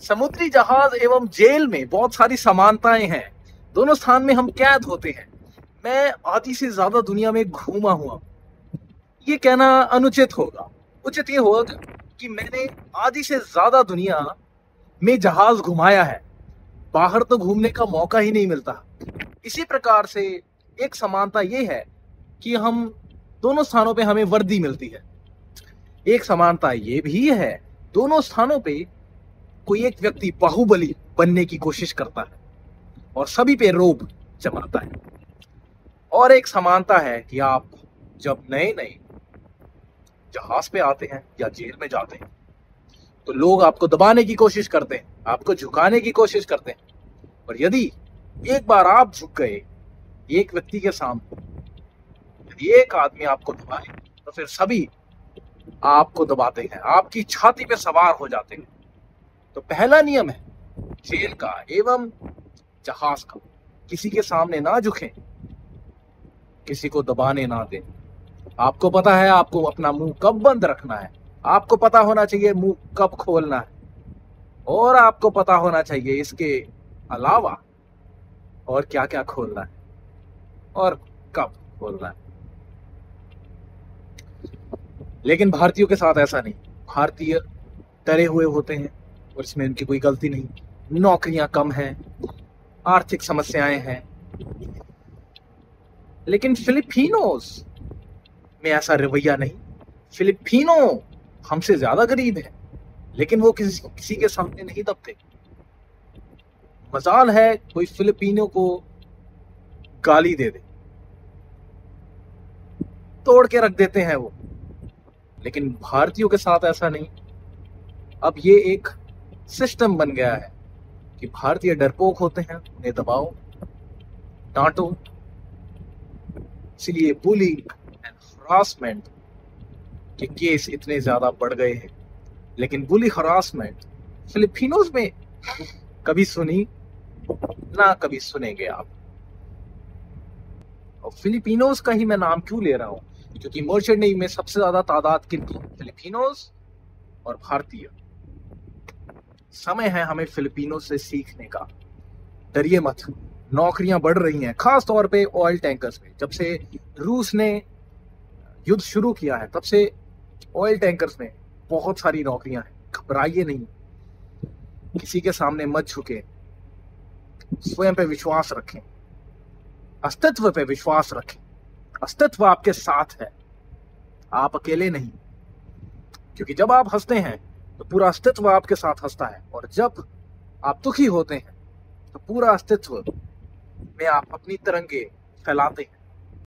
समुद्री जहाज एवं जेल में बहुत सारी समानताएं हैं। दोनों स्थान में हम कैद होते हैं। मैं आधी से ज्यादा दुनिया में घूमा हुआ, ये कहना अनुचित होगा। उचित ये होगा कि मैंने आधी से ज्यादा दुनिया में जहाज घुमाया है। बाहर तो घूमने का मौका ही नहीं मिलता। इसी प्रकार से एक समानता ये है कि हम दोनों स्थानों पे हमें वर्दी मिलती है। एक समानता ये भी है, दोनों स्थानों पे कोई एक व्यक्ति बाहुबली बनने की कोशिश करता है और सभी पे रोब जमाता है। और एक समानता है कि आप जब नए नए जहाज पे आते हैं या जेल में जाते हैं तो लोग आपको दबाने की कोशिश करते हैं, आपको झुकाने की कोशिश करते हैं। और यदि एक बार आप झुक गए एक व्यक्ति के सामने, यदि एक आदमी आपको दबाए तो फिर सभी आपको दबाते हैं, आपकी छाती पे सवार हो जाते हैं। तो पहला नियम है जेल का एवं जहाज का, किसी के सामने ना झुकें, किसी को दबाने ना दें। आपको पता है आपको अपना मुंह कब बंद रखना है, आपको पता होना चाहिए मुंह कब खोलना है, और आपको पता होना चाहिए इसके अलावा और क्या क्या खोलना है और कब खोलना है। लेकिन भारतीयों के साथ ऐसा नहीं। भारतीय डरे हुए होते हैं और इसमें उनकी कोई गलती नहीं। नौकरियां कम हैं, आर्थिक समस्याएं हैं। लेकिन फिलिपिनोज में ऐसा रवैया नहीं। फिलिपिनो हमसे ज्यादा गरीब है लेकिन वो किसी के सामने नहीं दबते। मजाल है कोई फिलिपिनो को गाली दे दे, तोड़ के रख देते हैं वो। लेकिन भारतीयों के साथ ऐसा नहीं। अब ये एक सिस्टम बन गया है कि भारतीय डरपोक होते हैं, उन्हें दबाओ, डांटो। इसलिए बुलिंग एंड हरासमेंट के केस इतने ज्यादा बढ़ गए हैं। लेकिन बुली हरासमेंट फिलिपिनोज में कभी सुनी ना कभी सुनेंगे आप। और फिलिपिनोज का ही मैं नाम क्यों ले रहा हूं, क्योंकि मर्चेंट नेवी में सबसे ज्यादा तादाद किनकी? फिलिपिनोज और भारतीय। समय है हमें फिलिपिनो से सीखने का। डरिए मत, नौकरियां बढ़ रही हैं, खास तौर पे ऑयल टैंकर्स में। जब से रूस ने युद्ध शुरू किया है तब से ऑयल टैंकर्स में बहुत सारी नौकरियां हैं। घबराइए नहीं, किसी के सामने मत झुके, स्वयं पे विश्वास रखें, अस्तित्व पे विश्वास रखें। अस्तित्व आपके साथ है, आप अकेले नहीं। क्योंकि जब आप हंसते हैं तो पूरा अस्तित्व आपके साथ हंसता है, और जब आप दुखी होते हैं तो पूरा अस्तित्व में आप अपनी तरंगे फैलाते हैं।